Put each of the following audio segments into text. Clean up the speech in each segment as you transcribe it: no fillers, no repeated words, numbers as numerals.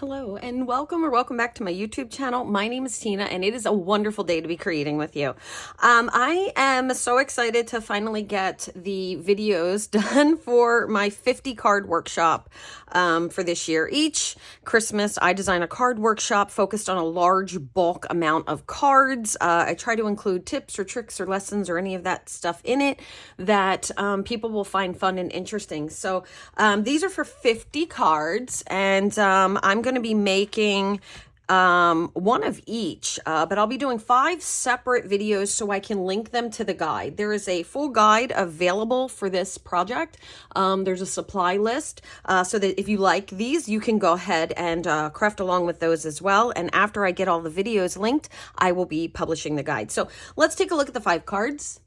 Hello and welcome back to my YouTube channel. My name is Tina and it is a wonderful day to be creating with you. I am so excited to finally get the videos done for my 50 card workshop for this year. Each Christmas I design a card workshop focused on a large bulk amount of cards. I try to include tips or tricks or lessons or any of that stuff in it that people will find fun and interesting. So these are for 50 cards, and I'm going to be making one of each, but I'll be doing 5 separate videos so I can link them to the guide. There is a full guide available for this project. There's a supply list so that if you like these, you can go ahead and craft along with those as well. And after I get all the videos linked, I will be publishing the guide. So let's take a look at the 5 cards.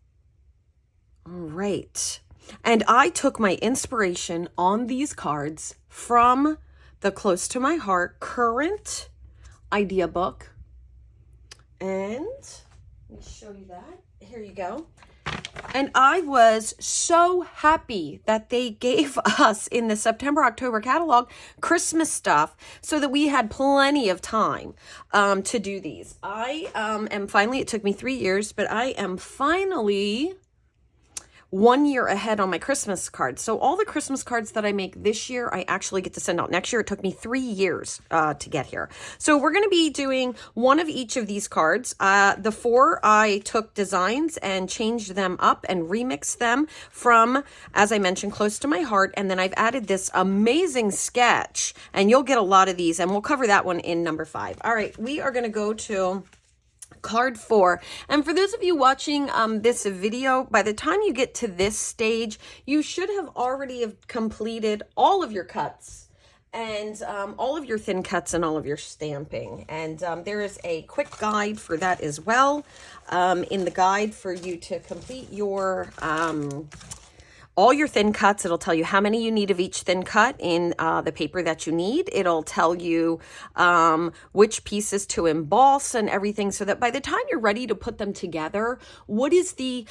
All right. And I took my inspiration on these cards from the Close to My Heart current idea book. And let me show you that. Here you go. And I was so happy that they gave us in the September-October catalog Christmas stuff so that we had plenty of time to do these. I am finally, it took me 3 years, but I am finally 1 year ahead on my Christmas cards. So all the Christmas cards that I make this year, I actually get to send out next year. It took me 3 years to get here. So we're going to be doing one of each of these cards. The 4, I took designs and changed them up and remixed them from, as I mentioned, Close to My Heart. And then I've added this amazing sketch, and you'll get a lot of these, and we'll cover that one in number 5. All right, we are going to go to card 4. And for those of you watching this video, by the time you get to this stage, you should have already have completed all of your cuts and all of your thin cuts and all of your stamping. And there is a quick guide for that as well. In the guide for you to complete your all your thin cuts, it'll tell you how many you need of each thin cut in the paper that you need. It'll tell you which pieces to emboss and everything, so that by the time you're ready to put them together, what is the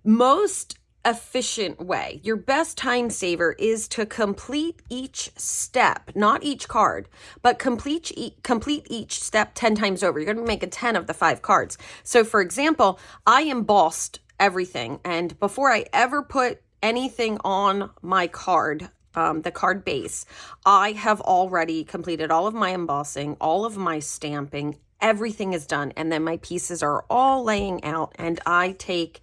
most efficient way, your best time saver, is to complete each step, not each card, but complete each step 10 times over. You're going to make a 10 of the 5 cards. So for example, I embossed everything, and before I ever put anything on my card, the card base, I have already completed all of my embossing, all of my stamping, everything is done. And then my pieces are all laying out, and I take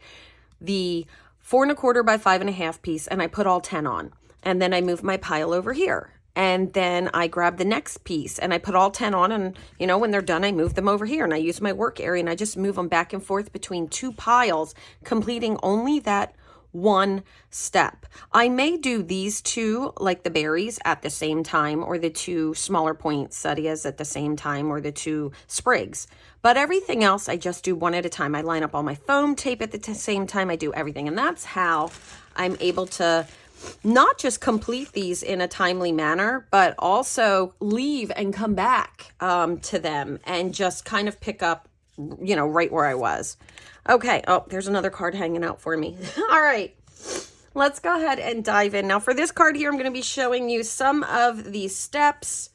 the 4 1/4 by 5 1/2 piece and I put all 10 on. And then I move my pile over here. And then I grab the next piece and I put all 10 on, and you know, when they're done, I move them over here and I use my work area and I just move them back and forth between 2 piles, completing only that one step. I may do these 2, like the berries, at the same time, or the 2 smaller poinsettias at the same time, or the 2 sprigs. But everything else, I just do one at a time. I line up all my foam tape at the same time. I do everything. And that's how I'm able to not just complete these in a timely manner, but also leave and come back to them and just kind of pick up, you know, right where I was. Okay. Oh, there's another card hanging out for me. All right. Let's go ahead and dive in. Now for this card here, I'm going to be showing you some of the steps.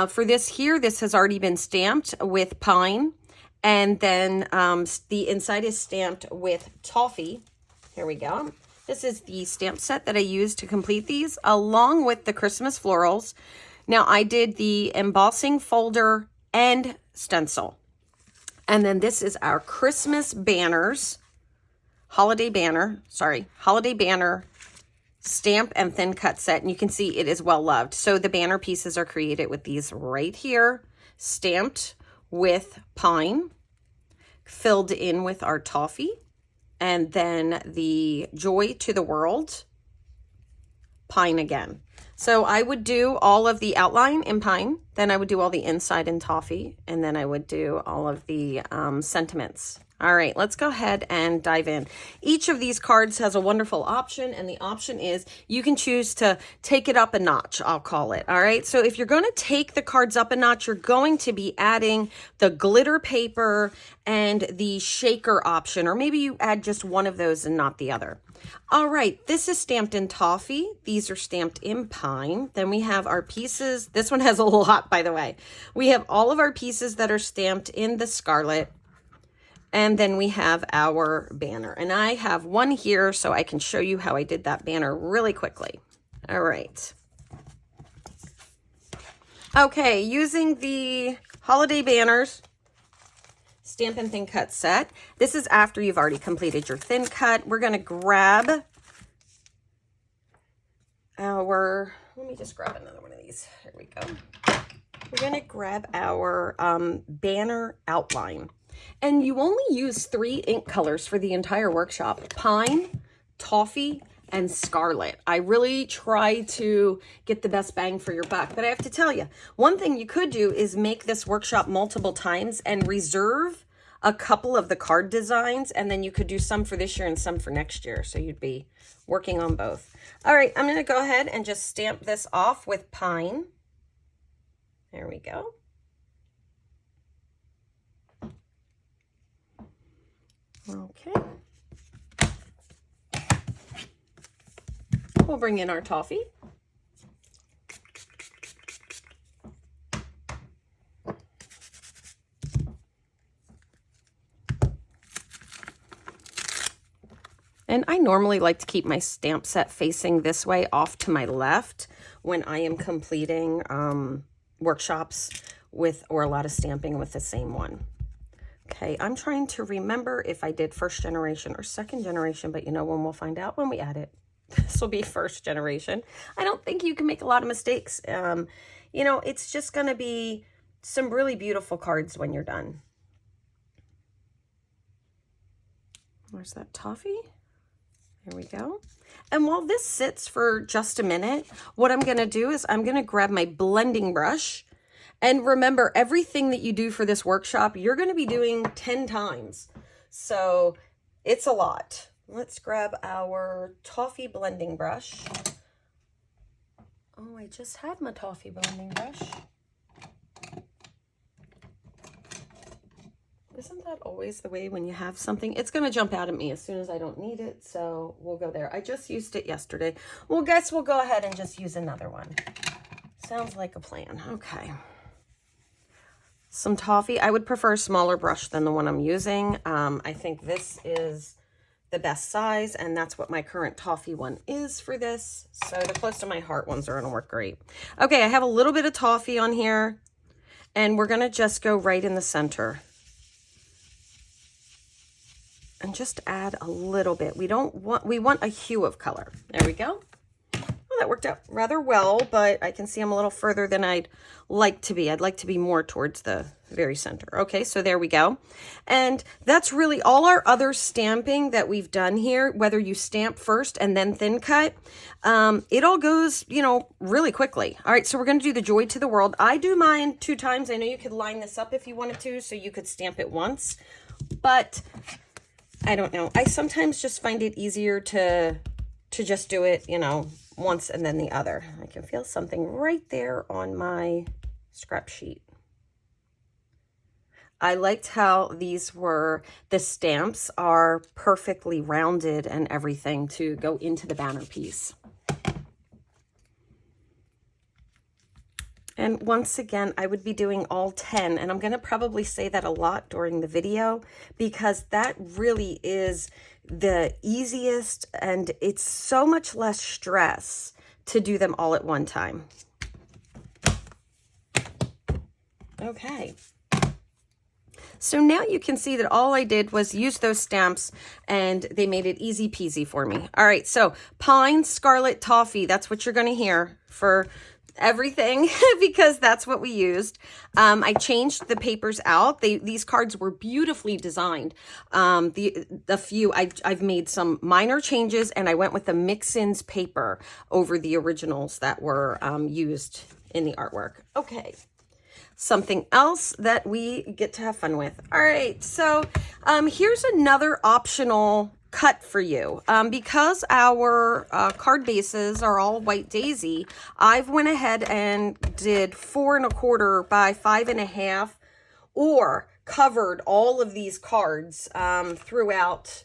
For this here, this has already been stamped with pine. And then the inside is stamped with toffee. Here we go. This is the stamp set that I used to complete these, along with the Christmas florals. Now I did the embossing folder and stencil. And then this is our Christmas banners, holiday banner stamp and thin cut set. And you can see it is well loved. So the banner pieces are created with these right here, stamped with pine, filled in with our toffee, and then the Joy to the World, pine again. So I would do all of the outline in pine, then I would do all the inside in toffee, and then I would do all of the sentiments All right, let's go ahead and dive in. Each of these cards has a wonderful option, and the option is you can choose to take it up a notch, I'll call it. All right, so if you're going to take the cards up a notch, you're going to be adding the glitter paper and the shaker option, or maybe you add just one of those and not the other. All right, this is stamped in toffee. These are stamped in pine. Then we have our pieces. This one has a lot, by the way. We have all of our pieces that are stamped in the scarlet. And then we have our banner. And I have one here so I can show you how I did that banner really quickly. All right. Okay, using the holiday banners Stampin' Thin Cut set. This is after you've already completed your thin cut. We're going to grab our, let me just grab another one of these. Here we go. We're going to grab our banner outline. And you only use 3 ink colors for the entire workshop: pine, toffee, and scarlet. I really try to get the best bang for your buck. But I have to tell you, one thing you could do is make this workshop multiple times and reserve a couple of the card designs, and then you could do some for this year and some for next year. So you'd be working on both. All right, I'm going to go ahead and just stamp this off with pine. There we go. Okay. We'll bring in our toffee. And I normally like to keep my stamp set facing this way off to my left when I am completing workshops with, or a lot of stamping with the same one. Okay, I'm trying to remember if I did first generation or second generation, but you know when we'll find out when we add it. This will be first generation. I don't think you can make a lot of mistakes. You know, it's just going to be some really beautiful cards when you're done. Where's that toffee? There we go. And while this sits for just a minute, what I'm going to do is I'm going to grab my blending brush. And remember, everything that you do for this workshop, you're going to be doing 10 times. So it's a lot. Let's grab our toffee blending brush. Oh, I just had my toffee blending brush. Isn't that always the way when you have something? It's going to jump out at me as soon as I don't need it, so we'll go there. I just used it yesterday. Well, guess we'll go ahead and just use another one. Sounds like a plan. Okay. Some toffee. I would prefer a smaller brush than the one I'm using. I think this is the best size, and that's what my current toffee one is for this. So the close to my heart ones are going to work great. Okay, I have a little bit of toffee on here, and we're going to just go right in the center. And just add a little bit. We want a hue of color. There we go. Well, that worked out rather well, but I can see I'm a little further than I'd like to be. I'd like to be more towards the very center. Okay, so there we go. And that's really all our other stamping that we've done here, whether you stamp first and then thin cut. It all goes, you know, really quickly. All right, so we're going to do the Joy to the World. I do mine 2 times. I know you could line this up if you wanted to, so you could stamp it once, but I don't know. I sometimes just find it easier to just do it, you know, once and then the other. I can feel something right there on my scrap sheet. I liked how these were, the stamps are perfectly rounded and everything to go into the banner piece. And once again, I would be doing all 10, and I'm going to probably say that a lot during the video because that really is the easiest, and it's so much less stress to do them all at one time. Okay. So now you can see that all I did was use those stamps and they made it easy peasy for me. All right, so pine, scarlet, toffee, that's what you're going to hear for everything because that's what we used. I changed the papers out. These cards were beautifully designed. I've made some minor changes, and I went with the mix-ins paper over the originals that were used in the artwork. Okay, Something else that we get to have fun with. All right, so here's another optional cut for you. Because our card bases are all white daisy, I've went ahead and did 4 1/4 by 5 1/2, or covered all of these cards throughout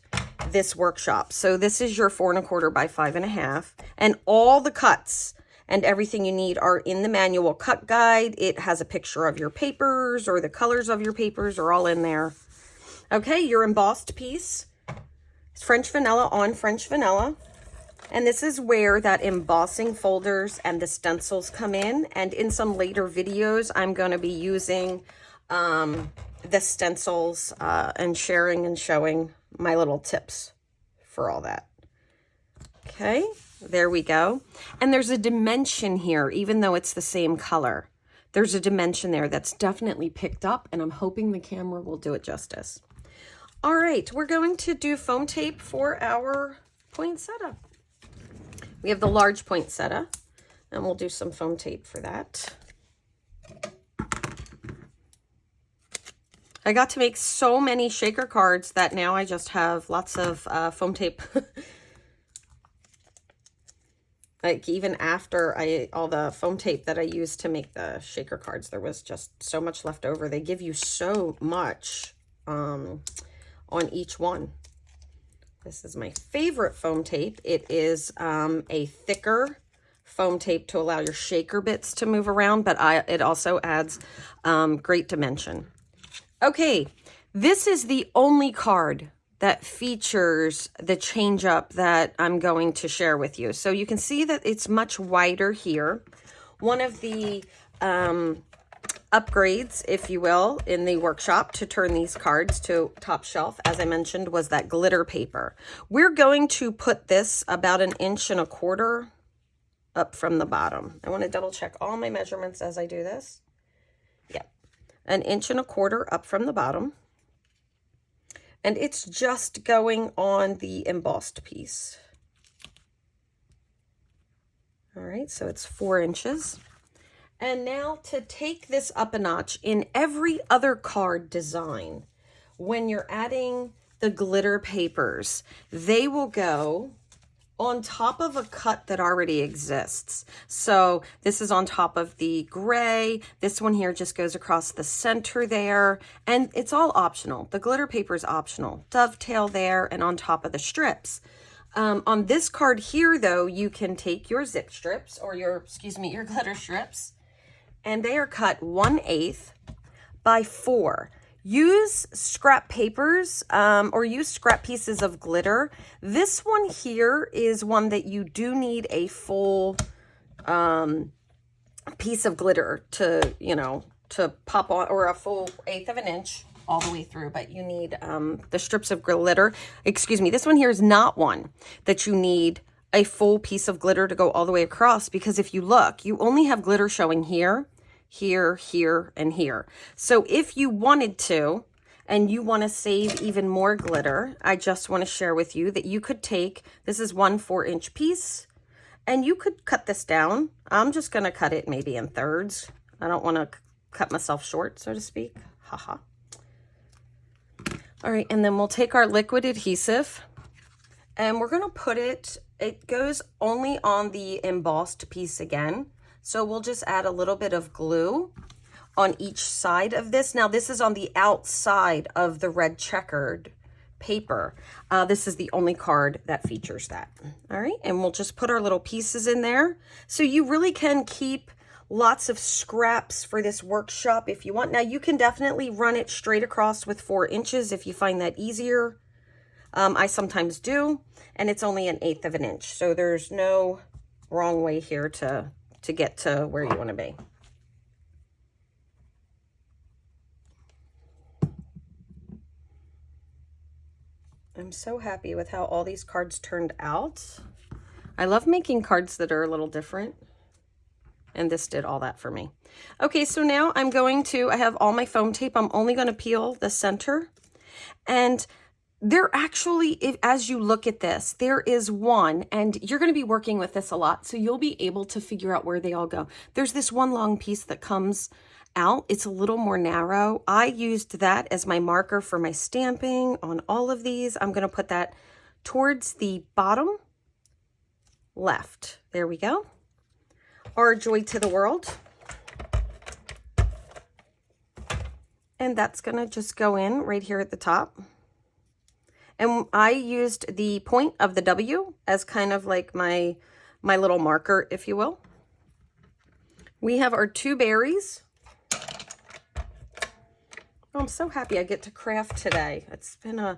this workshop. So this is your 4 1/4 by 5 1/2, and all the cuts and everything you need are in the manual cut guide. It has a picture of your papers, or the colors of your papers are all in there. Okay, your embossed piece. It's French vanilla on French vanilla. And this is where that embossing folders and the stencils come in. And in some later videos, I'm going to be using the stencils and sharing and showing my little tips for all that. Okay, there we go. And there's a dimension here, even though it's the same color. There's a dimension there that's definitely picked up, and I'm hoping the camera will do it justice. All right, we're going to do foam tape for our poinsettia. We have the large poinsettia, and we'll do some foam tape for that. I got to make so many shaker cards that now I just have lots of foam tape. Like even after all the foam tape that I used to make the shaker cards, there was just so much left over. They give you so much on each one. This is my favorite foam tape. It is a thicker foam tape to allow your shaker bits to move around, but it also adds great dimension. Okay, this is the only card that features the change up that I'm going to share with you. So you can see that it's much wider here. One of the upgrades, if you will, in the workshop to turn these cards to top shelf, as I mentioned, was that glitter paper. We're going to put this about 1 1/4 inches up from the bottom. I want to double check all my measurements as I do this. Yep, 1 1/4 inches up from the bottom. And it's just going on the embossed piece. All right, so it's 4 inches. And now to take this up a notch, in every other card design, when you're adding the glitter papers, they will go on top of a cut that already exists. So this is on top of the gray. This one here just goes across the center there, and it's all optional. The glitter paper is optional. Dovetail there and on top of the strips. On this card here, though, you can take your zip strips, or your glitter strips, and they are cut 1/8 by 4. Use scrap papers or use scrap pieces of glitter. This one here is one that you do need a full piece of glitter to, to pop on, or a full 1/8 of an inch all the way through, but you need the strips of glitter. Excuse me, this one here is not one that you need a full piece of glitter to go all the way across, because if you look, you only have glitter showing here, here, here, and here. So if you wanted to, and you want to save even more glitter, I just want to share with you that you could take, this is 1 4-inch piece, and you could cut this down. I'm just going to cut it maybe in thirds. I don't want to cut myself short, so to speak. Haha. All right, and then we'll take our liquid adhesive, and we're going to put it goes only on the embossed piece again. So we'll just add a little bit of glue on each side of this. Now this is on the outside of the red checkered paper. This is the only card that features that. All right, and we'll just put our little pieces in there. So you really can keep lots of scraps for this workshop if you want. Now you can definitely run it straight across with 4 inches if you find that easier. I sometimes do, and it's only 1/8 of an inch. So there's no wrong way here to get to where you want to be. I'm so happy with how all these cards turned out. I love making cards that are a little different, and this did all that for me. Okay, so now I have all my foam tape. I'm only going to peel the center, and there actually, as you look at this, there is one, and you're going to be working with this a lot, so you'll be able to figure out where they all go. There's this one long piece that comes out, it's a little more narrow. I used that as my marker for my stamping on all of these. I'm going to put that towards the bottom left. There we go. Our joy to the world. And that's going to just go in right here at the top. And I used the point of the W as kind of like my little marker, if you will. We have our 2 berries. Oh, I'm so happy I get to craft today. It's been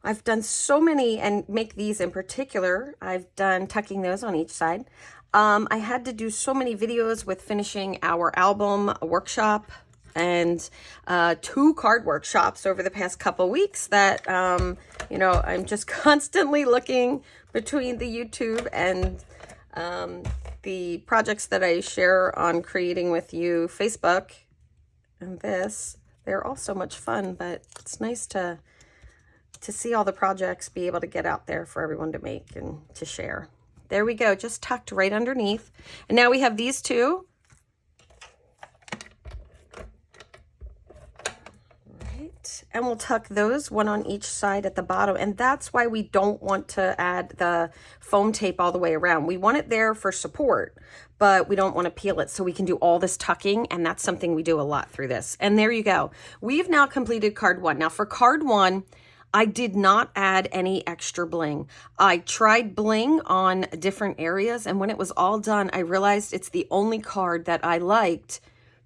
I've done so many, and make these in particular. I've done tucking those on each side. I had to do so many videos with finishing our album workshop and 2 card workshops over the past couple weeks that, you know, I'm just constantly looking between the YouTube and the projects that I share on Creating With You Facebook and this. They're all so much fun, but it's nice to see all the projects be able to get out there for everyone to make and to share. There we go, just tucked right underneath. And now we have these 2. Right, and we'll tuck those one on each side at the bottom. And that's why we don't want to add the foam tape all the way around. We want it there for support, but we don't want to peel it, so we can do all this tucking, and that's something we do a lot through this. And there you go. We've now completed card 1. Now for card 1, I did not add any extra bling. I tried bling on different areas, and when it was all done, I realized it's the only card that I liked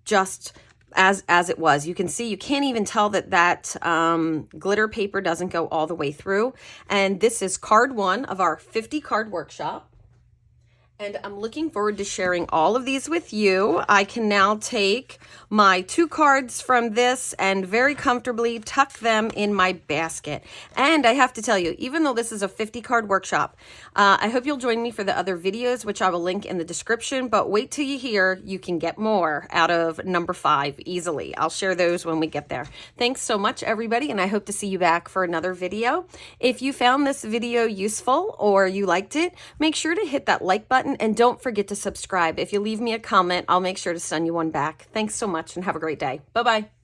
just as it was. You can see, you can't even tell that glitter paper doesn't go all the way through. And this is card 1 of our 50 card workshop. And I'm looking forward to sharing all of these with you. I can now take my 2 cards from this and very comfortably tuck them in my basket. And I have to tell you, even though this is a 50 card workshop, I hope you'll join me for the other videos, which I will link in the description, but wait till you hear you can get more out of number 5 easily. I'll share those when we get there. Thanks so much, everybody, and I hope to see you back for another video. If you found this video useful or you liked it, make sure to hit that like button. And don't forget to subscribe. If you leave me a comment, I'll make sure to send you one back. Thanks so much and have a great day. Bye-bye.